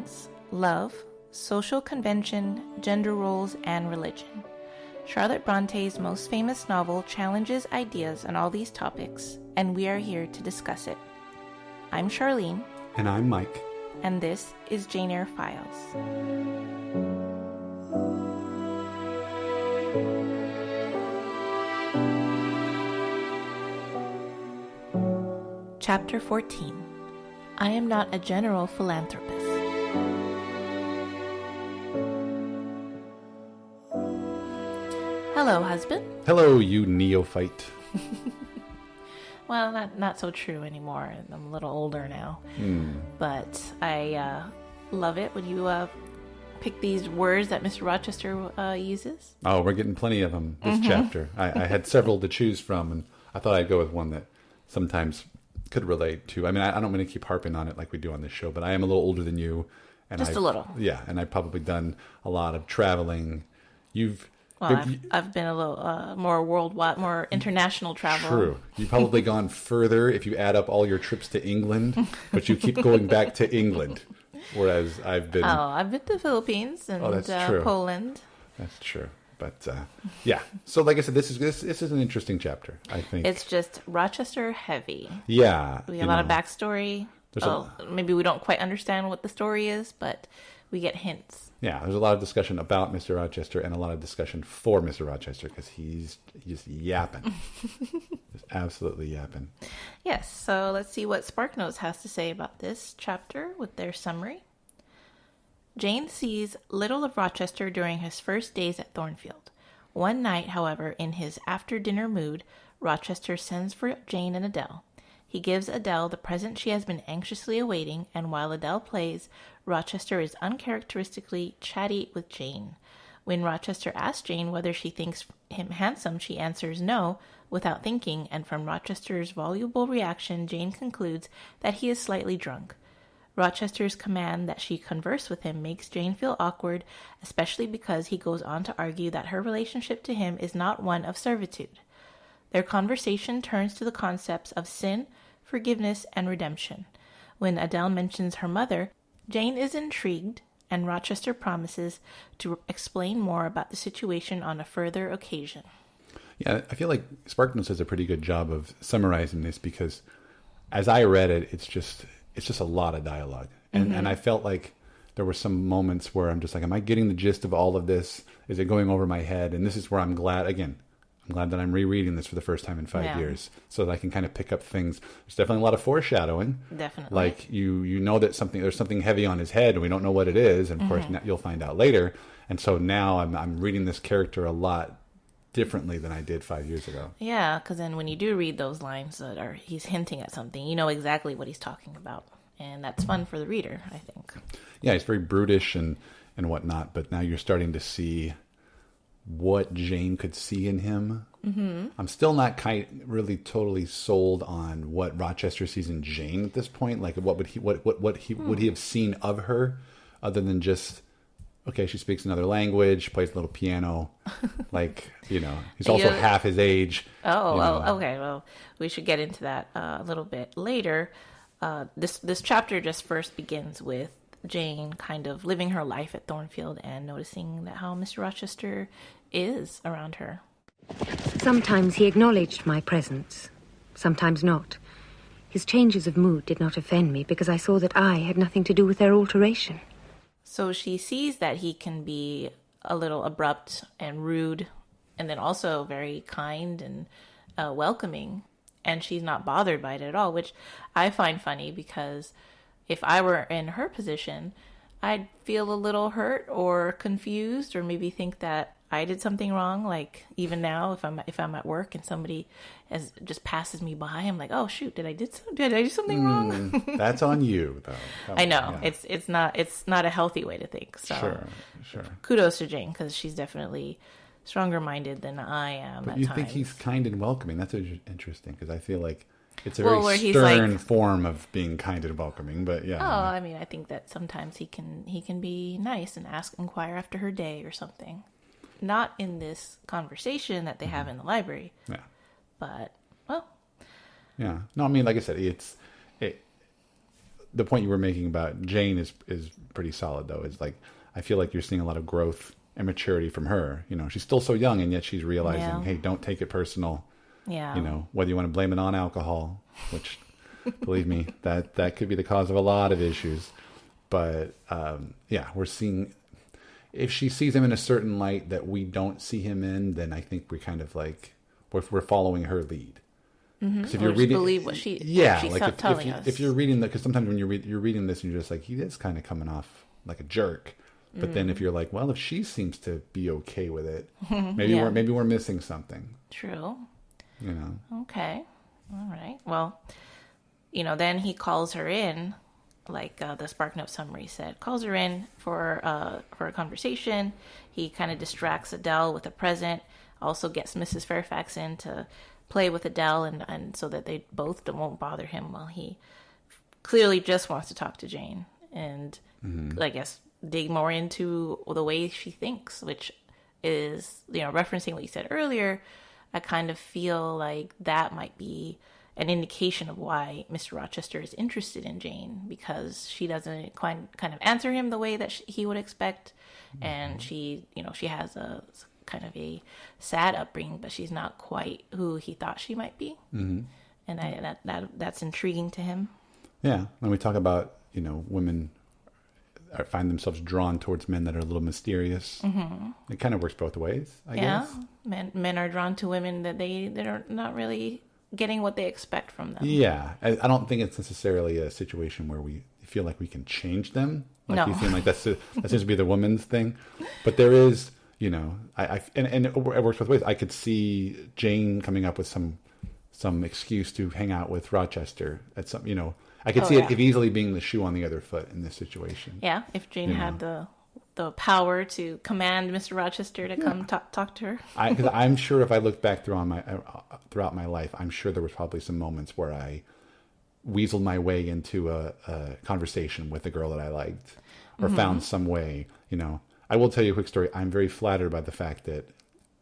romance, love, social convention, gender roles, and religion. Charlotte Bronte's most famous novel challenges ideas on all these topics, and we are here to discuss it. I'm Charlene. And I'm Mike. And this is Jane Eyre Files. Chapter 14. I am not a general philanthropist. Hello, husband. Hello, you neophyte. Well, not so true anymore. I'm a little older now. But I love it when you pick these words that Mr. Rochester uses. Oh, we're getting plenty of them this chapter. I had several to choose from, and I thought I'd go with one that sometimes could relate to. I mean, I don't want to keep harping on it like we do on this show, but I am a little older than you. And Just a little. Yeah, and I've probably done a lot of traveling. I've been a little more worldwide, more international travel. True. You've probably gone further if you add up all your trips to England, but you keep going back to England. Whereas I've been... I've been to the Philippines and Poland. That's true. But yeah, so like I said, this is an interesting chapter, I think. It's just Rochester heavy. Yeah. We have a lot of backstory. Maybe we don't quite understand what the story is, but we get hints. Yeah, there's a lot of discussion about Mr. Rochester and a lot of discussion for Mr. Rochester because he's just yapping. Just absolutely yapping. Yes, so let's see what SparkNotes has to say about this chapter with their summary. Jane sees little of Rochester during his first days at Thornfield. One night, however, in his after-dinner mood, Rochester sends for Jane and Adele. He gives Adele the present she has been anxiously awaiting, and while Adele plays, Rochester is uncharacteristically chatty with Jane. When Rochester asks Jane whether she thinks him handsome, she answers no, without thinking, and from Rochester's voluble reaction, Jane concludes that he is slightly drunk. Rochester's command that she converse with him makes Jane feel awkward, especially because he goes on to argue that her relationship to him is not one of servitude. Their conversation turns to the concepts of sin, forgiveness, and redemption. When Adele mentions her mother, Jane is intrigued, and Rochester promises to explain more about the situation on a further occasion. Yeah, I feel like SparkNotes does a pretty good job of summarizing this because as I read it, it's just a lot of dialogue. And I felt like there were some moments where I'm just like, am I getting the gist of all of this? Is it going over my head? And this is where I'm glad that I'm rereading this for the first time in 5 years so that I can kind of pick up things. There's definitely a lot of foreshadowing. Definitely. Like you know that there's something heavy on his head and we don't know what it is. And of course you'll find out later. And so now I'm reading this character a lot differently than I did 5 years ago. Yeah, because then when you do read those lines he's hinting at something, you know exactly what he's talking about. And that's fun for the reader, I think. Yeah, he's very brutish and whatnot. But now you're starting to see what Jane could see in him. I'm still not really totally sold on what Rochester sees in Jane at this point. Like, what would he have seen of her, other than just, okay, she speaks another language, plays a little piano, like, he's also half his age. Okay. Well, we should get into that a little bit later. This chapter just first begins with Jane kind of living her life at Thornfield and noticing that how Mr. Rochester is around her. Sometimes he acknowledged my presence, sometimes not. His changes of mood did not offend me because I saw that I had nothing to do with their alteration. So she sees that he can be a little abrupt and rude, and then also very kind and welcoming, and she's not bothered by it at all, which I find funny because if I were in her position, I'd feel a little hurt or confused or maybe think that I did something wrong. Like even now, if I'm at work and somebody just passes me by, I'm like, oh shoot, did I do something wrong? That's on you, though. I know. Yeah. It's not a healthy way to think. So sure. Kudos to Jane because she's definitely stronger minded than I am. But at you times. Think he's kind and welcoming? That's interesting because I feel like it's a very stern form of being kind and welcoming. But yeah. Oh, I mean, I think that sometimes he can be nice and inquire after her day or something. Not in this conversation that they have in the library. Yeah. But, well. Yeah. No, I mean, like I said, the point you were making about Jane is pretty solid, though. It's like, I feel like you're seeing a lot of growth and maturity from her. You know, she's still so young, and yet she's realizing, hey, don't take it personal. Yeah. You know, whether you want to blame it on alcohol, which, believe me, that could be the cause of a lot of issues. But yeah, we're seeing, if she sees him in a certain light that we don't see him in, then I think we're kind of like, we're following her lead. Because if you're reading, believe what she's telling us. If you're reading because sometimes when you're reading this and you're just like, he is kind of coming off like a jerk. But then if you're like, well, if she seems to be okay with it, maybe we're missing something. True. You know. Okay. All right. Well, you know, then he calls her in, like the SparkNote summary said, calls her in for a conversation. He kind of distracts Adele with a present. Also gets Mrs. Fairfax in to play with Adele, and so that they both won't bother him while he clearly just wants to talk to Jane and I guess dig more into the way she thinks, which is, you know, referencing what you said earlier. I kind of feel like that might be an indication of why Mr. Rochester is interested in Jane, because she doesn't kind of answer him the way that he would expect, and she has a kind of a sad upbringing, but she's not quite who he thought she might be, and that's intriguing to him. Yeah, when we talk about, you know, women find themselves drawn towards men that are a little mysterious. It kind of works both ways, I guess. Men are drawn to women that they're not really getting what they expect from them. Yeah, I don't think it's necessarily a situation where we feel like we can change them. Like, you seem like that seems to be the woman's thing, but there is, you know, and it works both ways. I could see Jane coming up with some excuse to hang out with Rochester at some, you know. I could see it easily being the shoe on the other foot in this situation. Yeah, if Jane had the power to command Mr. Rochester to come talk to her. Because I'm sure if I look back throughout my life, I'm sure there was probably some moments where I weaseled my way into a conversation with a girl that I liked, or found some way. You know, I will tell you a quick story. I'm very flattered by the fact that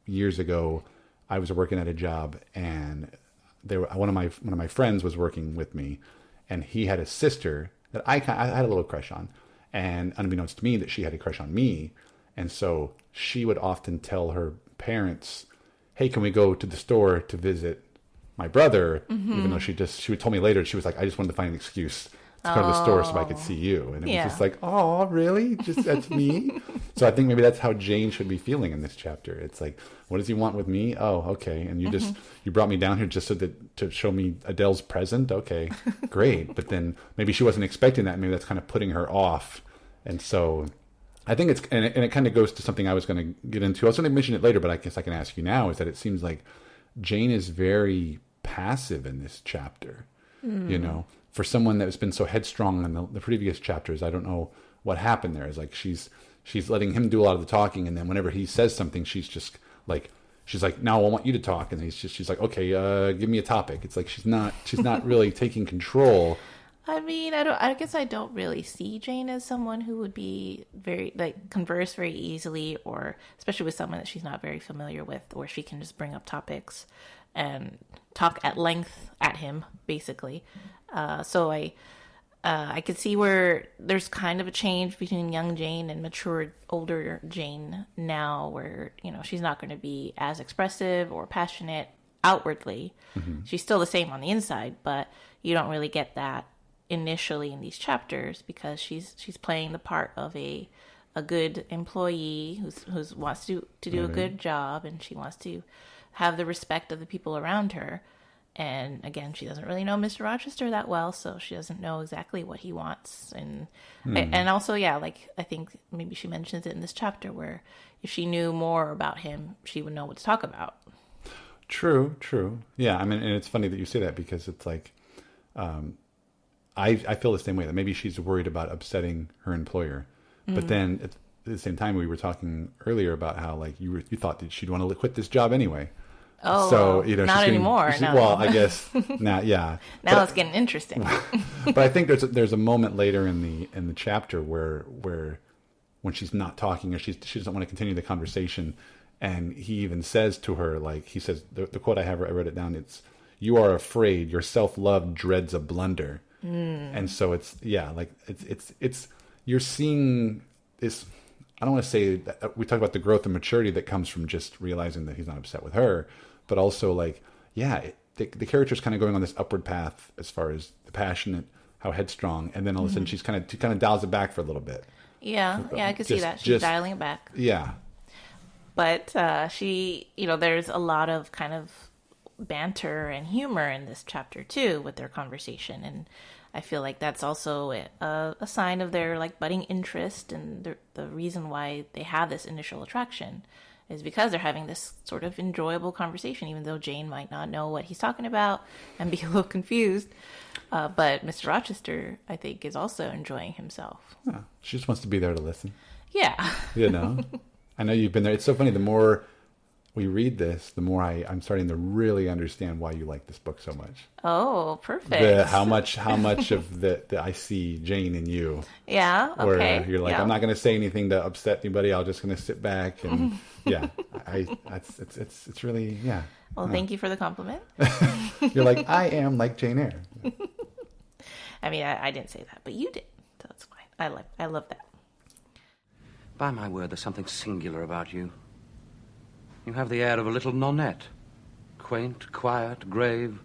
years ago I was working at a job, and one of my friends was working with me. And he had a sister that I had a little crush on. And unbeknownst to me, that she had a crush on me. And so she would often tell her parents, hey, can we go to the store to visit my brother? Even though she would tell me later, she was like, I just wanted to find an excuse to go to the store so I could see you. And it was just like, oh, really? Just that's me? So I think maybe that's how Jane should be feeling in this chapter. It's like, what does he want with me? Oh, okay. And you brought me down here just to show me Adele's present. Okay, great. But then maybe she wasn't expecting that. Maybe that's kind of putting her off. And so I think and it kind of goes to something I was going to get into. I was going to mention it later, but I guess I can ask you now, is that it seems like Jane is very passive in this chapter, you know, for someone that has been so headstrong in the previous chapters. I don't know what happened there. It's like she's letting him do a lot of the talking, and then whenever he says something, she's like, now I want you to talk, and she's like, okay, give me a topic. It's like she's not really taking control. I mean, I guess I don't really see Jane as someone who would be very, like, converse very easily, or especially with someone that she's not very familiar with, or she can just bring up topics and talk at length at him, basically. So I could see where there's kind of a change between young Jane and mature, older Jane now, where, you know, she's not going to be as expressive or passionate outwardly. She's still the same on the inside, but you don't really get that initially in these chapters, because she's playing the part of a good employee who wants to do a good job, and she wants to have the respect of the people around her. And again, she doesn't really know Mr. Rochester that well, so she doesn't know exactly what he wants. And also, like, I think maybe she mentions it in this chapter, where if she knew more about him, she would know what to talk about. True. Yeah, I mean, and it's funny that you say that, because it's like, I feel the same way, that maybe she's worried about upsetting her employer. But then at the same time, we were talking earlier about how, like, you thought that she'd want to quit this job anyway. Oh, so, you know, not anymore. Well, I guess now, yeah. Now it's getting interesting. But I think there's a moment later in the chapter where when she's not talking, or she doesn't want to continue the conversation, and he even says to her, like, he says, the quote I read it down. It's, "You are afraid. Your self-love dreads a blunder." And so it's you're seeing this. I don't want to say that we talk about the growth and maturity that comes from just realizing that he's not upset with her, but also like, the character's kind of going on this upward path as far as the passionate, how headstrong, and then all of a sudden she kind of dials it back for a little bit. Yeah, I could see that. She's dialing it back. Yeah. But she, there's a lot of kind of banter and humor in this chapter too with their conversation, and I feel like that's also a sign of their like budding interest, and the reason why they have this initial attraction is because they're having this sort of enjoyable conversation, even though Jane might not know what he's talking about and be a little confused. But Mr. Rochester, I think, is also enjoying himself. Yeah, she just wants to be there to listen. Yeah. I know you've been there. It's so funny. The more we read this, the more I'm starting to really understand why you like this book so much. Oh, perfect. How much of the I see Jane in you. Yeah. Okay. Where you're like, I'm not going to say anything to upset anybody. I'm just going to sit back and it's really Well, thank you for the compliment. You're like, I am like Jane Eyre. I mean, I didn't say that, but you did, so that's fine. I love that. By my word, there's something singular about you. You have the air of a little nonnette. Quaint, quiet, grave.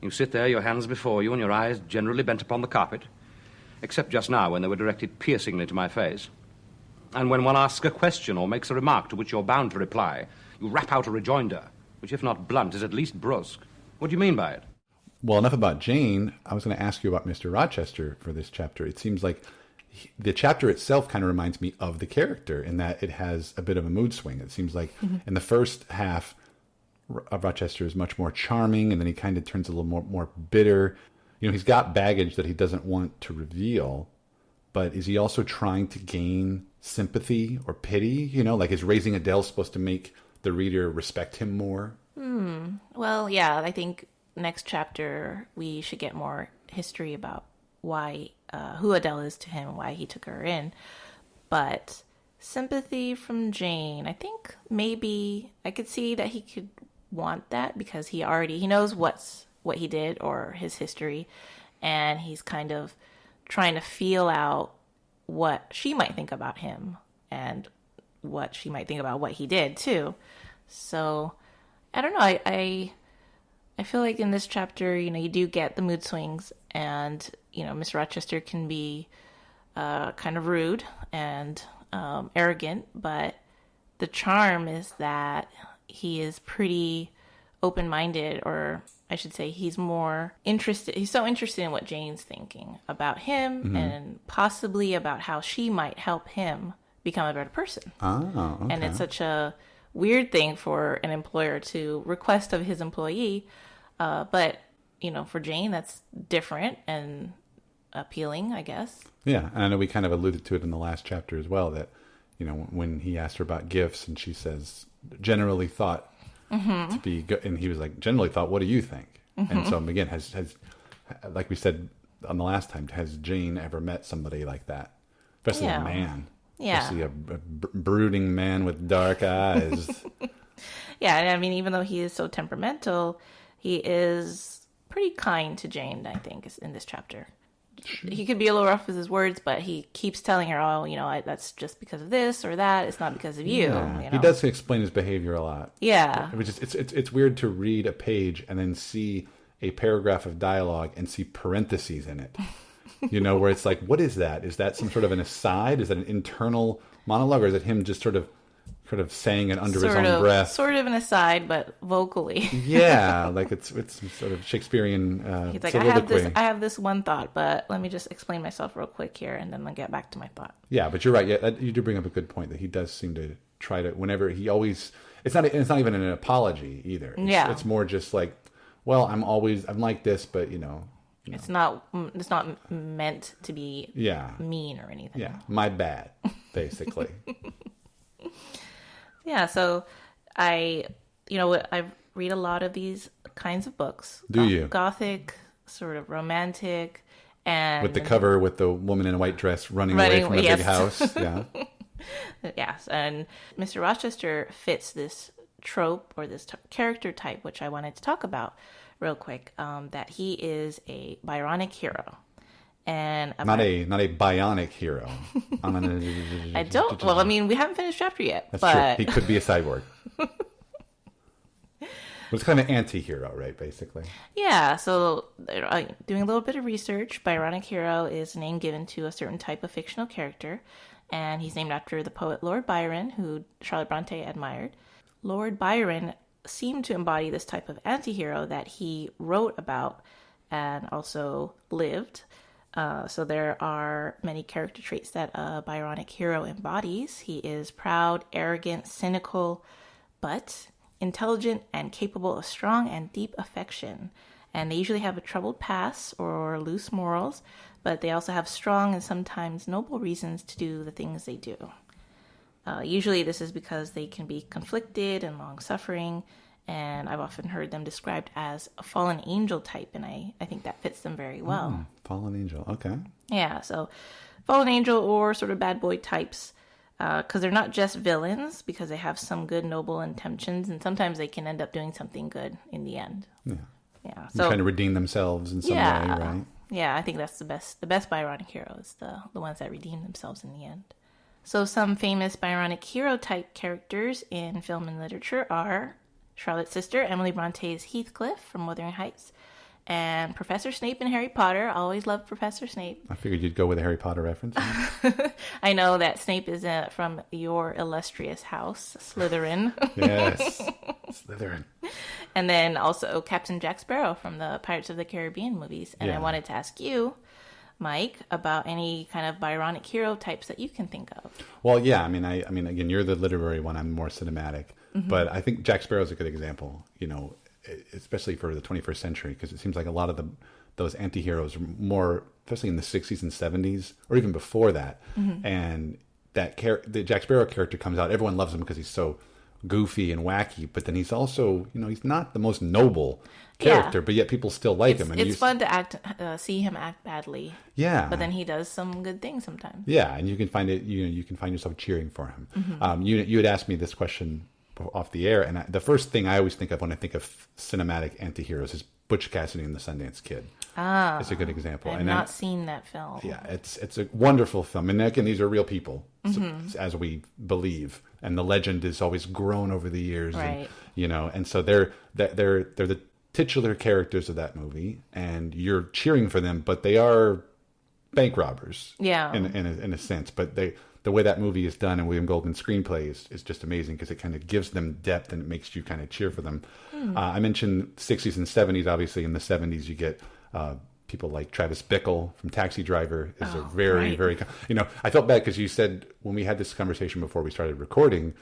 You sit there, your hands before you, and your eyes generally bent upon the carpet, except just now when they were directed piercingly to my face. And when one asks a question or makes a remark to which you're bound to reply, you rap out a rejoinder, which, if not blunt, is at least brusque. What do you mean by it? Well, enough about Jane. I was going to ask you about Mr. Rochester for this chapter. It seems like the chapter itself kind of reminds me of the character in that it has a bit of a mood swing. It seems like in the first half, Rochester is much more charming, and then he kind of turns a little more bitter. He's got baggage that he doesn't want to reveal, but is he also trying to gain sympathy or pity? Like is Raising Adele supposed to make the reader respect him more? Well, yeah, I think next chapter we should get more history about why who Adele is to him and why he took her in. But sympathy from Jane, I think maybe I could see that he could want that because he knows what he did or his history, and he's kind of trying to feel out what she might think about him and what she might think about what he did too. So I don't know. I feel like in this chapter, you do get the mood swings, and Miss Rochester can be kind of rude and arrogant, but the charm is that he is pretty open-minded, or I should say he's more interested. He's so interested in what Jane's thinking about him and possibly about how she might help him become a better person. Oh, okay. And it's such a weird thing for an employer to request of his employee. But, for Jane, that's different and appealing, I guess. Yeah, and I know we kind of alluded to it in the last chapter as well, that, when he asked her about gifts and she says, generally thought to be good, and he was like, generally thought, what do you think? And so, again, has like we said on the last time, has Jane ever met somebody like that? Especially a man. Yeah. Especially a brooding man with dark eyes. Yeah, and I mean, even though he is so temperamental, he is pretty kind to Jane, I think, in this chapter. Sure. He could be a little rough with his words, but he keeps telling her, that's just because of this or that. It's not because of you. Yeah. He does explain his behavior a lot. Yeah. It's weird to read a page and then see a paragraph of dialogue and see parentheses in it. Where it's like, what is that? Is that some sort of an aside? Is that an internal monologue, or is it him just sort of saying it under his own breath? Sort of an aside, but vocally. Yeah, like it's sort of Shakespearean He's like, soliloquy. I have this one thought, but let me just explain myself real quick here, and then I'll get back to my thought. Yeah, but you're right. Yeah, you do bring up a good point that he does seem to try to, whenever he always, it's not even an apology either. It's more just like, well, I'm like this, but it's not meant to be mean or anything. Yeah, my bad, basically. Yeah, so I read a lot of these kinds of books. Do you? Gothic, sort of romantic, and with the cover with the woman in a white dress running away from a big house. Yeah. Yes, and Mr. Rochester fits this trope or this character type, which I wanted to talk about real quick, that he is a Byronic hero. And not a bionic hero. I don't. Well, I mean, we haven't finished chapter yet. That's but... true. He could be a cyborg. It's kind of an anti-hero, right, basically? Yeah, so doing a little bit of research, Byronic hero is a name given to a certain type of fictional character, and he's named after the poet Lord Byron, who Charlotte Brontë admired. Lord Byron seemed to embody this type of anti-hero that he wrote about and also lived. So there are many character traits that a Byronic hero embodies. He is proud, arrogant, cynical, but intelligent and capable of strong and deep affection. And they usually have a troubled past or loose morals, but they also have strong and sometimes noble reasons to do the things they do. Usually this is because they can be conflicted and long-suffering, and I've often heard them described as a fallen angel type, and I think that fits them very well. Fallen angel, okay. Yeah, so fallen angel or sort of bad boy types, because they're not just villains, because they have some good, noble intentions, and sometimes they can end up doing something good in the end. Yeah. So trying to redeem themselves in some way, right? Yeah, I think that's the best. The best Byronic heroes, the ones that redeem themselves in the end. So some famous Byronic hero type characters in film and literature are Charlotte's sister, Emily Bronte's Heathcliff from Wuthering Heights, and Professor Snape in Harry Potter. I always loved Professor Snape. I figured you'd go with a Harry Potter reference. I know that Snape is from your illustrious house, Slytherin. Yes, Slytherin. And then also Captain Jack Sparrow from the Pirates of the Caribbean movies. And I wanted to ask you, Mike, about any kind of Byronic hero types that you can think of. Well, yeah, I mean, again, you're the literary one. I'm more cinematic. But I think Jack Sparrow is a good example, especially for the 21st century, because it seems like a lot of those anti-heroes are more, especially in the 60s and 70s, or even before that. And the Jack Sparrow character comes out, everyone loves him because he's so goofy and wacky, but then he's also, he's not the most noble character, but yet people still like him. And it's fun to see him act badly. Yeah. But then he does some good things sometimes. Yeah, and you can find it, you can find yourself cheering for him. You had asked me this question off the air, and the first thing I always think of when I think of cinematic anti-heroes is Butch Cassidy and the Sundance Kid. It's a good example. I've not seen that film. Yeah, it's a wonderful film, and again, these are real people, as we believe, and the legend has always grown over the years, right? And so they're the titular characters of that movie, and you're cheering for them, but they are bank robbers, in a sense, but the way that movie is done and William Goldman's screenplay is just amazing because it kind of gives them depth and it makes you kind of cheer for them. I mentioned 60s and 70s. Obviously, in the 70s, you get people like Travis Bickle from Taxi Driver is a very, very... I felt bad because you said when we had this conversation before we started recording,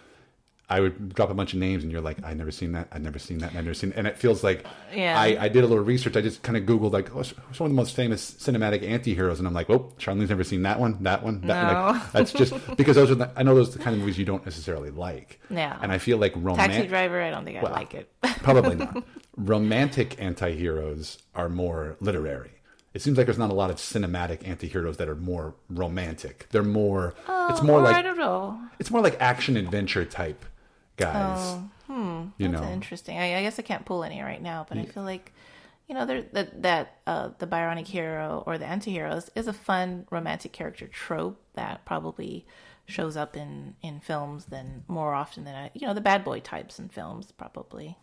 I would drop a bunch of names and you're like, I've never seen that, I've never seen that, I've never seen... And it feels like I did a little research. I just kind of Googled, like, what's one of the most famous cinematic anti-heroes? And I'm like, oh, Charlene's never seen that one. Like, that's just... Because I know those are the kind of movies you don't necessarily like. Yeah. And I feel like Taxi Driver, I don't think I like it. Probably not. Romantic anti-heroes are more literary. It seems like there's not a lot of cinematic anti-heroes that are more romantic. They're more... it's more like... I don't know. It's more like action-adventure type guys. That's interesting. I guess I can't pull any right now, but I feel like, the Byronic hero or the anti-hero is a fun romantic character trope that probably shows up in films more often than the bad boy types in films probably.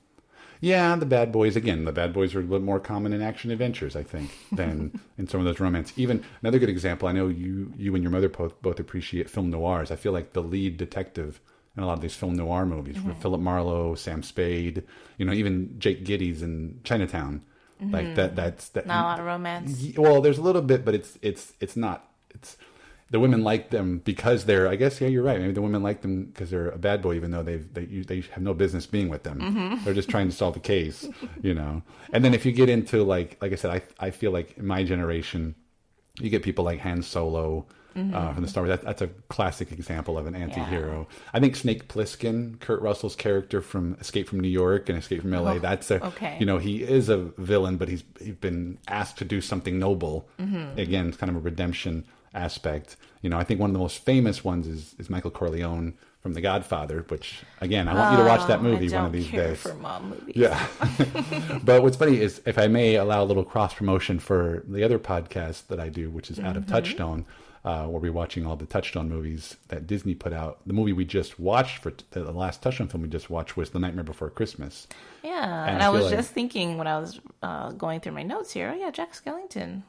Yeah, the bad boys are a little bit more common in action adventures, I think, than in some of those romance. Even another good example, I know you and your mother both appreciate film noirs. I feel like the lead detective in a lot of these film noir movies, Philip Marlowe, Sam Spade, even Jake Gittes in Chinatown. Like that's not a lot of romance. Well, there's a little bit, but it's not. The women like them because they're, I guess, you're right. Maybe the women like them because they're a bad boy, even though they have no business being with them. They're just trying to solve the case, And then if you get into like I said, I feel like in my generation, you get people like Han Solo from the Star Wars. That's a classic example of an anti-hero. Yeah. I think Snake Plissken, Kurt Russell's character from Escape from New York and Escape from L.A., he is a villain, but he's been asked to do something noble. Again, it's kind of a redemption. aspect. You know, I think one of the most famous ones is Michael Corleone from The Godfather, which, again, I want you to watch that movie one of these days. For mom movies. Yeah. But what's funny is, if I may allow a little cross-promotion for the other podcast that I do, which is Out of Touchstone, where we're watching all the Touchstone movies that Disney put out. The movie we just watched, for the last Touchstone film we just watched, was The Nightmare Before Christmas. Yeah, and I was just thinking when I was going through my notes here, Jack Skellington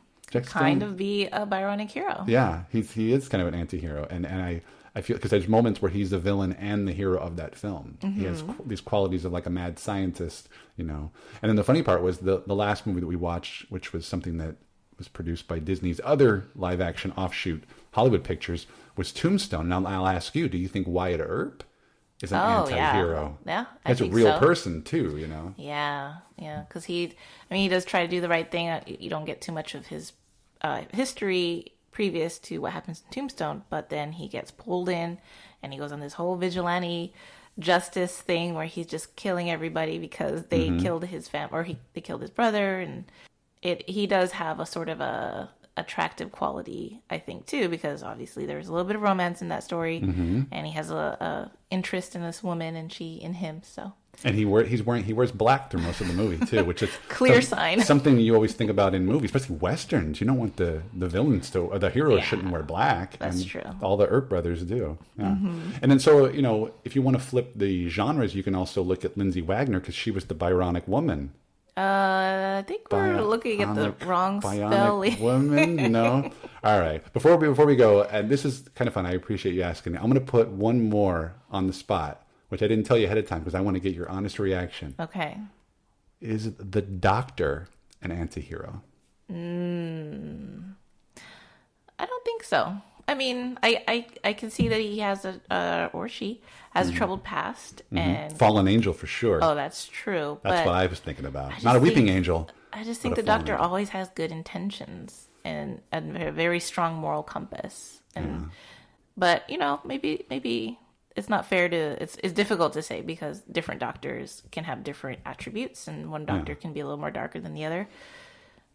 kind of be a Byronic hero. Yeah, he is kind of an anti-hero, and I feel, because there's moments where he's the villain and the hero of that film. He has these qualities of like a mad scientist, you know. And then the funny part was the last movie that we watched, which was something that was produced by Disney's other live-action offshoot, Hollywood Pictures, was Tombstone. Now I'll ask you, do you think Wyatt Earp is an anti-hero? Yeah, That's a real person too, you know. Yeah, because he does try to do the right thing. You don't get too much of his history previous to what happens in Tombstone, but then he gets pulled in and he goes on this whole vigilante justice thing where he's just killing everybody because they killed his they killed his brother, and he does have a sort of a attractive quality, I think, too, because obviously there's a little bit of romance in that story, and he has a interest in this woman and she in him. So, and he wears black through most of the movie too, which is clear sign. Something you always think about in movies, especially westerns. You don't want the villains to, or the hero shouldn't wear black. That's true. All the Earp brothers do. Yeah. And then, so, you know, if you want to flip the genres, you can also look at Lindsay Wagner, because she was the Byronic woman. I think we're looking at the wrong spelling. Woman, no. All right. Before we go, and this is kind of fun. I appreciate you asking. I'm going to put one more on the spot, which I didn't tell you ahead of time because I want to get your honest reaction. Okay. Is the Doctor an anti-hero? I don't think so. I mean, I can see that he has or she has a troubled past, and fallen angel for sure. Oh, that's true. That's what I was thinking about. Not a weeping angel. I just think the Doctor always has good intentions and a very strong moral compass. And but you know, maybe it's not fair to. It's difficult to say because different doctors can have different attributes, and one doctor can be a little more darker than the other.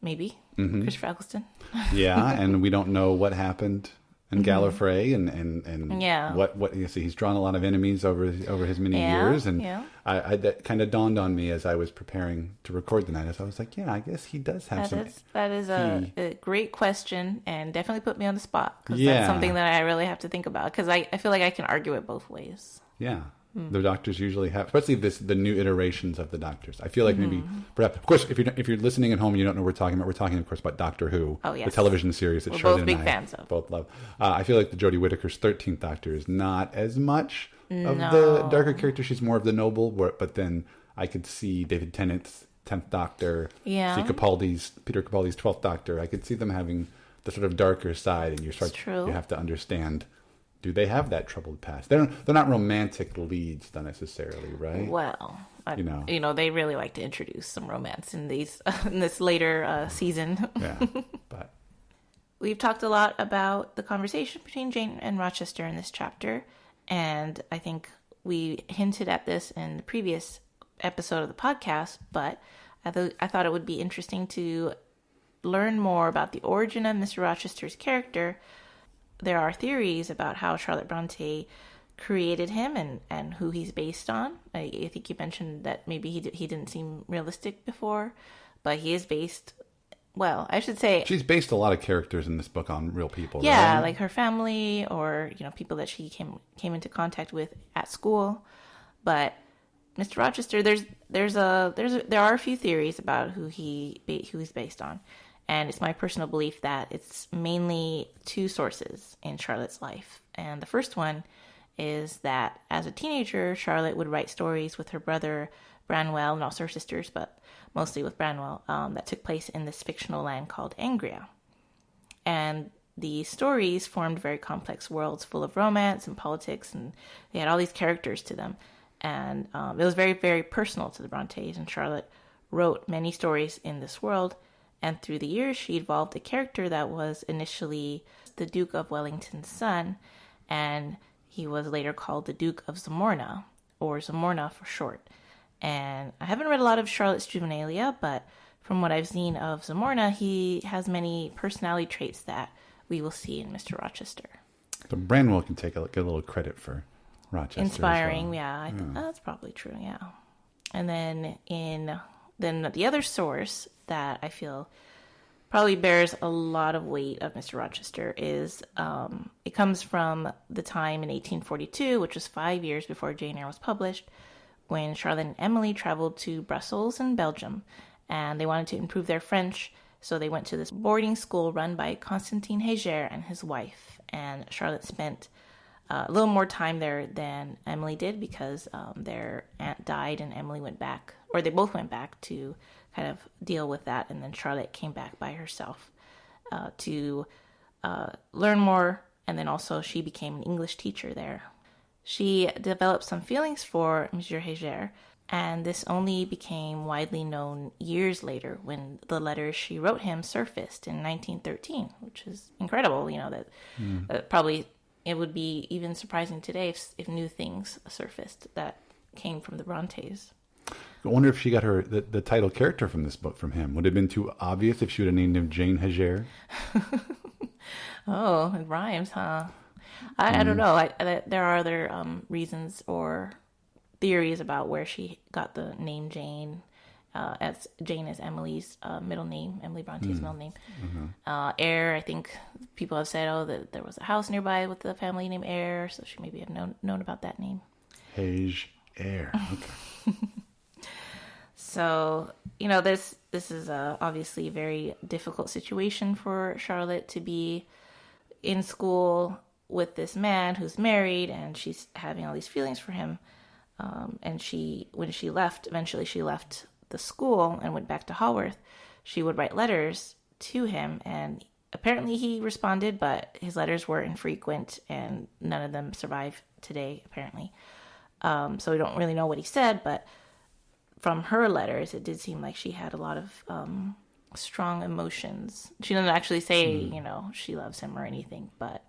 Maybe Christopher Eccleston. Yeah, and we don't know what happened in Gallifrey, and what you see. He's drawn a lot of enemies over his many years, and I that kind of dawned on me as I was preparing to record tonight. As I was like, I guess he does have some. That is a great question, and definitely put me on the spot because that's something that I really have to think about because I feel like I can argue it both ways. Yeah. The Doctors usually have, especially the new iterations of the Doctors. I feel like maybe, perhaps, of course, if you're listening at home and you don't know what we're talking about, we're talking, of course, about Doctor Who, the television series that Charlotte and I both big fans of. Both love. I feel like the Jodie Whittaker's 13th Doctor is not as much of the darker character. She's more of the noble, but then I could see David Tennant's 10th Doctor, see Peter Capaldi's 12th Doctor. I could see them having the sort of darker side, and you have to understand. Do they have that troubled past? They're not romantic leads, necessarily, right? Well, you know, they really like to introduce some romance in this later season. Yeah, but we've talked a lot about the conversation between Jane and Rochester in this chapter, and I think we hinted at this in the previous episode of the podcast. But I thought it would be interesting to learn more about the origin of Mr. Rochester's character. There are theories about how Charlotte Brontë created him and who he's based on. I think you mentioned that maybe he didn't seem realistic before, but he is based. Well, I should say she's based a lot of characters in this book on real people. Yeah, right? like her family or people that she came into contact with at school. But Mr. Rochester, there are a few theories about who he's based on. And it's my personal belief that it's mainly two sources in Charlotte's life. And the first one is that as a teenager, Charlotte would write stories with her brother Branwell, and also her sisters, but mostly with Branwell, that took place in this fictional land called Angria. And the stories formed very complex worlds full of romance and politics, and they had all these characters to them. And it was very, very personal to the Brontes, and Charlotte wrote many stories in this world. And through the years, she evolved a character that was initially the Duke of Wellington's son, and he was later called the Duke of Zamorna, or Zamorna for short. And I haven't read a lot of Charlotte's juvenilia, but from what I've seen of Zamorna, he has many personality traits that we will see in Mr. Rochester. So Branwell can get a little credit for Rochester. Inspiring, as well. yeah. I think that's probably true, yeah. And then then the other source that I feel probably bears a lot of weight of Mr. Rochester is it comes from the time in 1842, which was 5 years before Jane Eyre was published, when Charlotte and Emily traveled to Brussels and Belgium, and they wanted to improve their French, so they went to this boarding school run by Constantine Heger and his wife, and Charlotte spent a little more time there than Emily did because their aunt died and Emily went back, or they both went back to kind of deal with that, and then Charlotte came back by herself to learn more, and then also she became an English teacher there. She developed some feelings for Monsieur Heger, and this only became widely known years later when the letters she wrote him surfaced in 1913, which is incredible, that probably it would be even surprising today if new things surfaced that came from the Brontes. I wonder if she got the title character from this book from him. Would it have been too obvious if she would have named him Jane Heger? Oh, it rhymes, huh? I don't know. There are other reasons or theories about where she got the name Jane, as Jane is Emily's middle name, Emily Bronte's middle name. Eyre, I think people have said, that there was a house nearby with the family named Eyre, so she maybe have known about that name. Eyre. Okay. So, this is obviously a very difficult situation for Charlotte to be in school with this man who's married, and she's having all these feelings for him. And when she left, eventually she left the school and went back to Haworth, she would write letters to him, and apparently he responded, but his letters were infrequent, and none of them survive today, apparently. So we don't really know what he said, but from her letters, it did seem like she had a lot of strong emotions. She doesn't actually say, she loves him or anything, but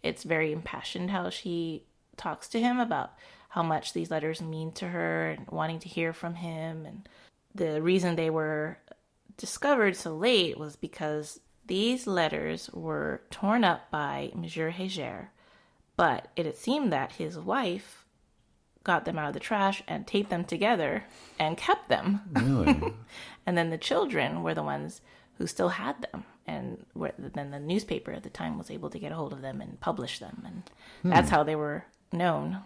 it's very impassioned how she talks to him about how much these letters mean to her and wanting to hear from him. And the reason they were discovered so late was because these letters were torn up by Monsieur Heger, but it seemed that his wife got them out of the trash and taped them together and kept them. Really? And then the children were the ones who still had them, and then the newspaper at the time was able to get a hold of them and publish them, and that's how they were known.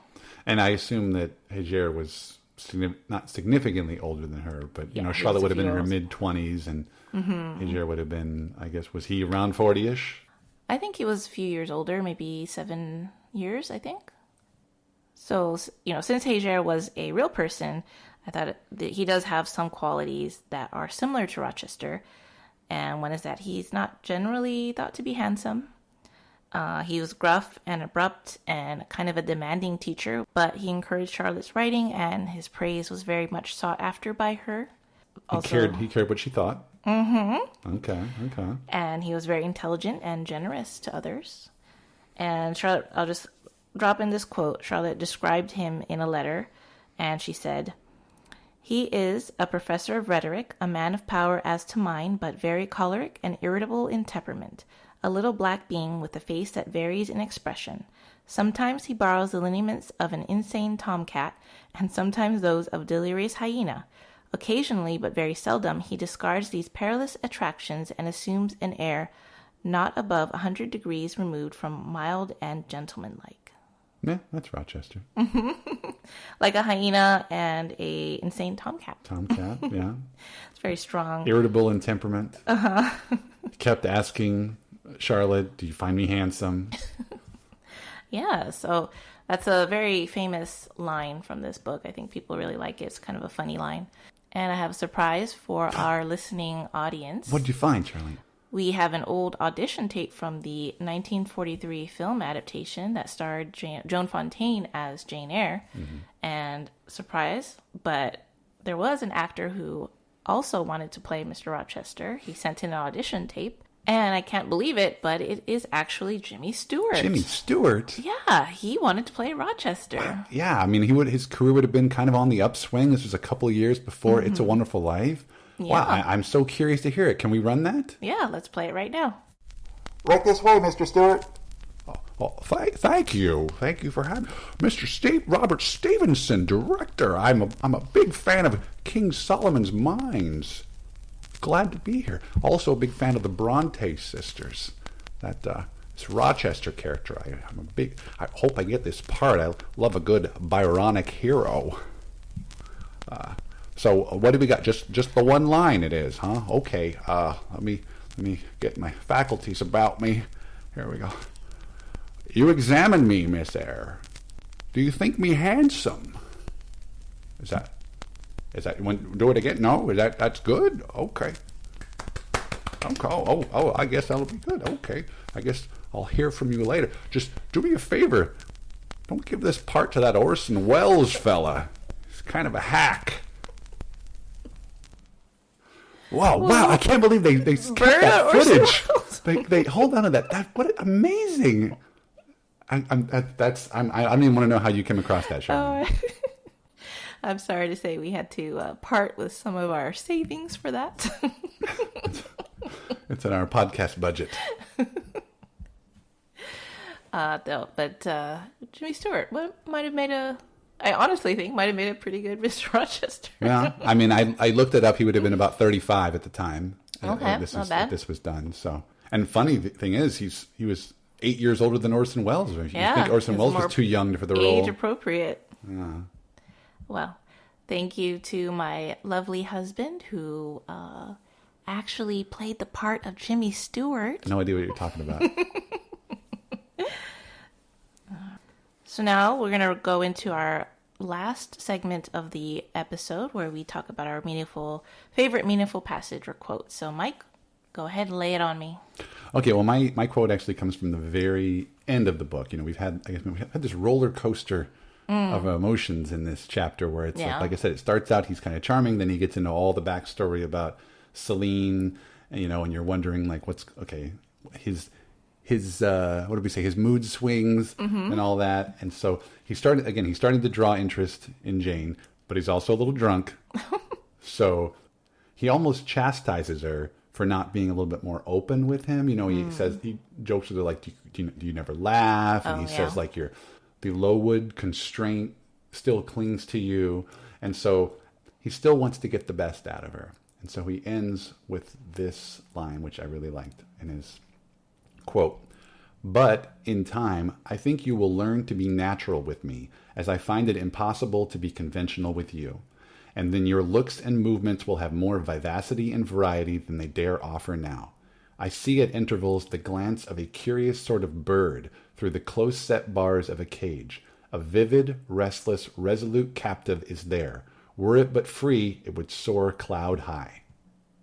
And I assume that Heger was not significantly older than her, but Charlotte would have been in her mid-20s, and Heger would have been, I guess, was he around 40-ish? I think he was a few years older, maybe 7 years, I think. So, since Heger was a real person, I thought that he does have some qualities that are similar to Rochester. And one is that he's not generally thought to be handsome. He was gruff and abrupt and kind of a demanding teacher, but he encouraged Charlotte's writing, and his praise was very much sought after by her. Also, he cared what she thought. Mm-hmm. Okay. And he was very intelligent and generous to others. And Charlotte, I'll just drop in this quote. Charlotte described him in a letter, and she said, "He is a professor of rhetoric, a man of power as to mind, but very choleric and irritable in temperament, a little black being with a face that varies in expression. Sometimes he borrows the lineaments of an insane tomcat, and sometimes those of delirious hyena. Occasionally, but very seldom, he discards these perilous attractions and assumes an air not above 100 degrees removed from mild and gentlemanlike." Yeah, that's Rochester. Like a hyena and a insane tomcat. Yeah. It's very strong. Irritable in temperament. Kept asking Charlotte, "Do you find me handsome?" Yeah, so that's a very famous line from this book. I think people really like it. It's kind of a funny line. And I have a surprise for our listening audience. What did you find, Charlene? We have an old audition tape from the 1943 film adaptation that starred Joan Fontaine as Jane Eyre. And surprise, but there was an actor who also wanted to play Mr. Rochester. He sent in an audition tape, and I can't believe it, but it is actually Jimmy Stewart. Jimmy Stewart? Yeah, he wanted to play Rochester. Yeah, I mean, his career would have been kind of on the upswing. This was a couple of years before It's a Wonderful Life. Yeah. Wow, I'm so curious to hear it. Can we run that? Yeah, let's play it right now. Right this way, Mr. Stewart. Thank you. Thank you for having Robert Stevenson, director. I'm a big fan of King Solomon's Mines. Glad to be here. Also a big fan of the Brontë sisters. This Rochester character. I hope I get this part. I love a good Byronic hero. So what do we got? Just the one line it is, huh? Okay. Let me get my faculties about me. Here we go. You examine me, Miss Eyre. Do you think me handsome? Is that you want to do it again? No? That's good? Okay. Oh, I guess that'll be good. Okay. I guess I'll hear from you later. Just do me a favor. Don't give this part to that Orson Welles fella. He's kind of a hack. Wow, I can't believe they kept that footage. They hold on to that. What amazing. I don't even want to know how you came across that, Charlene. I'm sorry to say we had to part with some of our savings for that. It's in our podcast budget. Jimmy Stewart, I honestly think might have made a pretty good Mr. Rochester. Yeah, I mean, I looked it up. He would have been about 35 at the time. Okay, not bad. This was done. So, and funny thing is, he was 8 years older than Orson Welles. You think Orson Welles was too young for the role? Age appropriate. Yeah. Well, thank you to my lovely husband who actually played the part of Jimmy Stewart. No idea what you're talking about. So now we're going to go into our last segment of the episode where we talk about our favorite meaningful passage or quote. So Mike, go ahead and lay it on me. Okay, well, my quote actually comes from the very end of the book. You know, we've had this roller coaster of emotions in this chapter where it's like I said, it starts out he's kind of charming, then he gets into all the backstory about Celine, and you're wondering like his what did we say? His mood swings and all that, and so he's starting to draw interest in Jane, but he's also a little drunk, so he almost chastises her for not being a little bit more open with him. He jokes with her like, do you never laugh? And he says like the Lowood constraint still clings to you. And so he still wants to get the best out of her. And so he ends with this line, which I really liked, in his quote, "But in time, I think you will learn to be natural with me, as I find it impossible to be conventional with you. And then your looks and movements will have more vivacity and variety than they dare offer now. I see at intervals the glance of a curious sort of bird through the close-set bars of a cage. A vivid, restless, resolute captive is there. Were it but free, it would soar cloud high."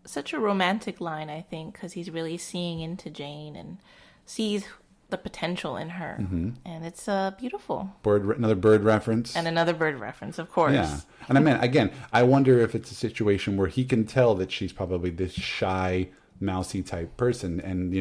Such a romantic line, I think, because he's really seeing into Jane and sees the potential in her. And it's beautiful. Another bird reference. And another bird reference, of course. Yeah. And I mean, again, I wonder if it's a situation where he can tell that she's probably this shy, mousy type person. And,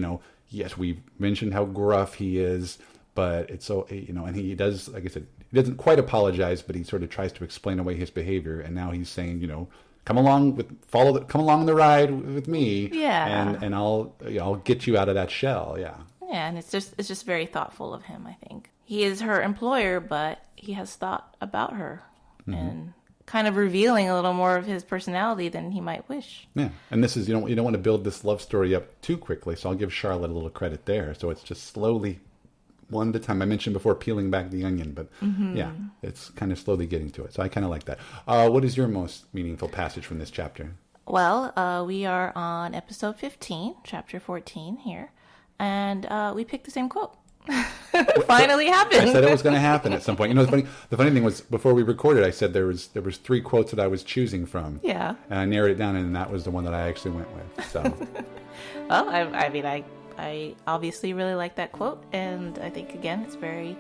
yes, we mentioned how gruff he is, but it's so, and he does, like I said, he doesn't quite apologize, but he sort of tries to explain away his behavior. And now he's saying, come along the ride with me. Yeah. And I'll get you out of that shell. Yeah. Yeah, and it's just very thoughtful of him, I think. He is her employer, but he has thought about her and kind of revealing a little more of his personality than he might wish. Yeah, and this is, you don't want to build this love story up too quickly, so I'll give Charlotte a little credit there. So it's just slowly, one at a time. I mentioned before peeling back the onion, but yeah, it's kind of slowly getting to it. So I kind of like that. What is your most meaningful passage from this chapter? Well, we are on episode 15, chapter 14 here. And we picked the same quote. Finally happened. I said it was going to happen at some point. The funny thing was, before we recorded, I said there was 3 quotes that I was choosing from. Yeah. And I narrowed it down, and that was the one that I actually went with. So. Well, I obviously really like that quote, and I think again it's very,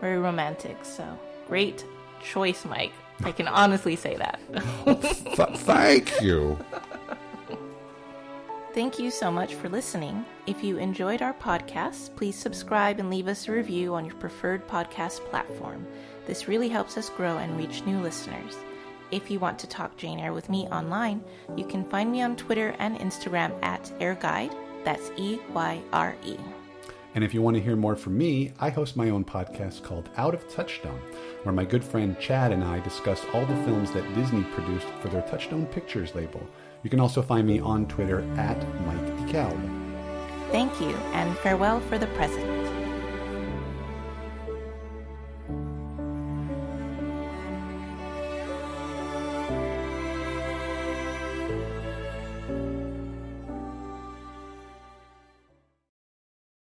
very romantic. So great choice, Mike. I can honestly say that. Thank you. Thank you so much for listening. If you enjoyed our podcast, please subscribe and leave us a review on your preferred podcast platform. This really helps us grow and reach new listeners. If you want to talk Jane Eyre with me online, you can find me on Twitter and Instagram at EyreGuide. That's EYRE. And if you want to hear more from me, I host my own podcast called Out of Touchstone, where my good friend Chad and I discuss all the films that Disney produced for their Touchstone Pictures label. You can also find me on Twitter at Mike DeKalb. Thank you, and farewell for the present.